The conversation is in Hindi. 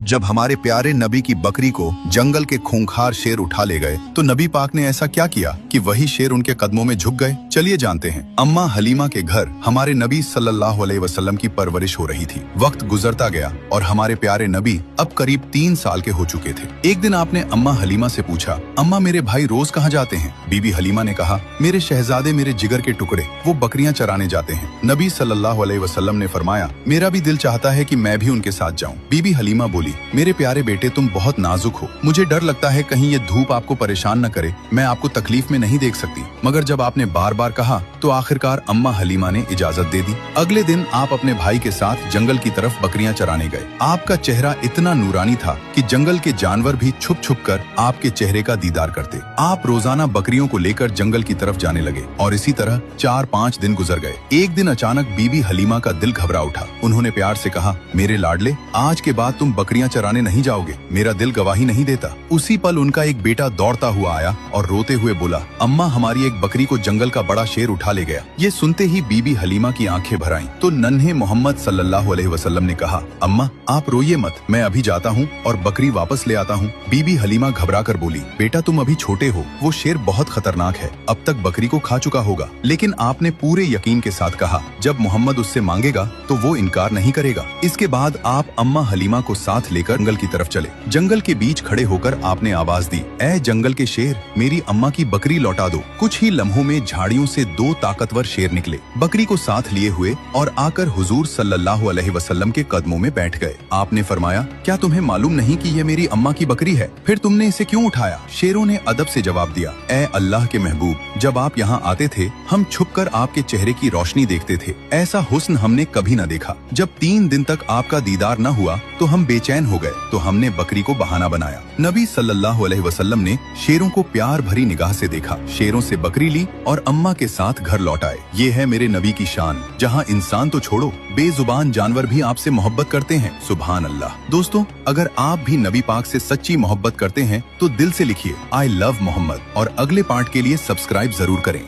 जब हमारे प्यारे नबी की बकरी को जंगल के खूंखार शेर उठा ले गए तो नबी पाक ने ऐसा क्या किया कि वही शेर उनके कदमों में झुक गए। चलिए जानते हैं। अम्मा हलीमा के घर हमारे नबी सल्लल्लाहु अलैहि वसल्लम की परवरिश हो रही थी। वक्त गुजरता गया और हमारे प्यारे नबी अब करीब 3 साल के हो चुके थे। एक दिन आपने अम्मा हलीमा से पूछा, अम्मा मेरे भाई रोज कहाँ जाते हैं? बीबी हलीमा ने कहा, मेरे शहजादे मेरे जिगर के टुकड़े, वो बकरियां चराने जाते हैं। नबी सल्लल्लाहु अलैहि वसल्लम ने फरमाया, मेरा भी दिल चाहता है कि मैं भी उनके साथ जाऊं। बीबी हलीमा बोली, मेरे प्यारे बेटे तुम बहुत नाजुक हो, मुझे डर लगता है कहीं ये धूप आपको परेशान न करे, मैं आपको तकलीफ में नहीं देख सकती। मगर जब आपने बार बार कहा तो आखिरकार अम्मा हलीमा ने इजाजत दे दी। अगले दिन आप अपने भाई के साथ जंगल की तरफ बकरियां चराने गए। आपका चेहरा इतना नूरानी था कि जंगल के जानवर भी छुप छुप कर आपके चेहरे का दीदार करते। आप रोजाना बकरियों को लेकर जंगल की तरफ जाने लगे और इसी तरह 4-5 दिन गुजर गए। एक दिन अचानक बीबी हलीमा का दिल घबरा उठा। उन्होंने प्यार से कहा, मेरे लाडले, आज के बाद तुम बकरियां चराने नहीं जाओगे, मेरा दिल गवाही नहीं देता। उसी पल उनका एक बेटा दौड़ता हुआ आया और रोते हुए बोला, अम्मा हमारी एक बकरी को जंगल का बड़ा शेर उठा ले गया। ये सुनते ही बीबी हलीमा की आंखें भर आईं। तो नन्हे मोहम्मद सल्लल्लाहु अलैहि वसल्लम ने कहा, अम्मा आप रोइए मत, मैं अभी जाता हूँ और बकरी वापस ले आता हूँ। बीबी हलीमा घबरा कर बोली, बेटा तुम अभी छोटे हो, वो शेर बहुत खतरनाक है, अब तक बकरी को खा चुका होगा। लेकिन आपने पूरे यकीन के साथ कहा, जब मोहम्मद उससे मांगेगा तो वो इनकार नहीं करेगा। इसके बाद आप अम्मा हलीमा को साथ लेकर जंगल की तरफ चले। जंगल के बीच खड़े होकर आपने आवाज दी, ऐ जंगल के शेर, मेरी अम्मा की बकरी लौटा दो। कुछ ही लम्हों में झाड़ियों से 2 ताकतवर शेर निकले, बकरी को साथ लिए हुए और आकर हुजूर सल्लल्लाहु अलैहि वसल्लम के कदमों में बैठ गए। आपने फरमाया, क्या तुम्हें मालूम नहीं कि यह मेरी अम्मा की बकरी है? फिर तुमने इसे क्यों उठाया? शेरों ने अदब से जवाब दिया, ऐ अल्लाह के महबूब, जब आप यहाँ आते थे हम छुपकर आपके चेहरे की रोशनी देखते थे। ऐसा हुस्न हमने कभी न देखा। जब 3 दिन तक आपका दीदार न हुआ तो हम बेचैन हो गए, तो हमने बकरी को बहाना बनाया। नबी सल्लल्लाहु अलैहि वसल्लम ने शेरों को प्यार भरी निगाह से देखा, शेरों से बकरी ली और अम्मा के साथ घर लौट आए। ये है मेरे नबी की शान, जहाँ इंसान तो छोड़ो, बेजुबान जानवर भी आपसे मोहब्बत करते हैं। सुभान अल्लाह। दोस्तों, अगर आप भी नबी पाक से सच्ची मोहब्बत करते हैं तो दिल से लिखिए, आई लव मोहम्मद, और अगले पार्ट के लिए सब्सक्राइब जरूर करें।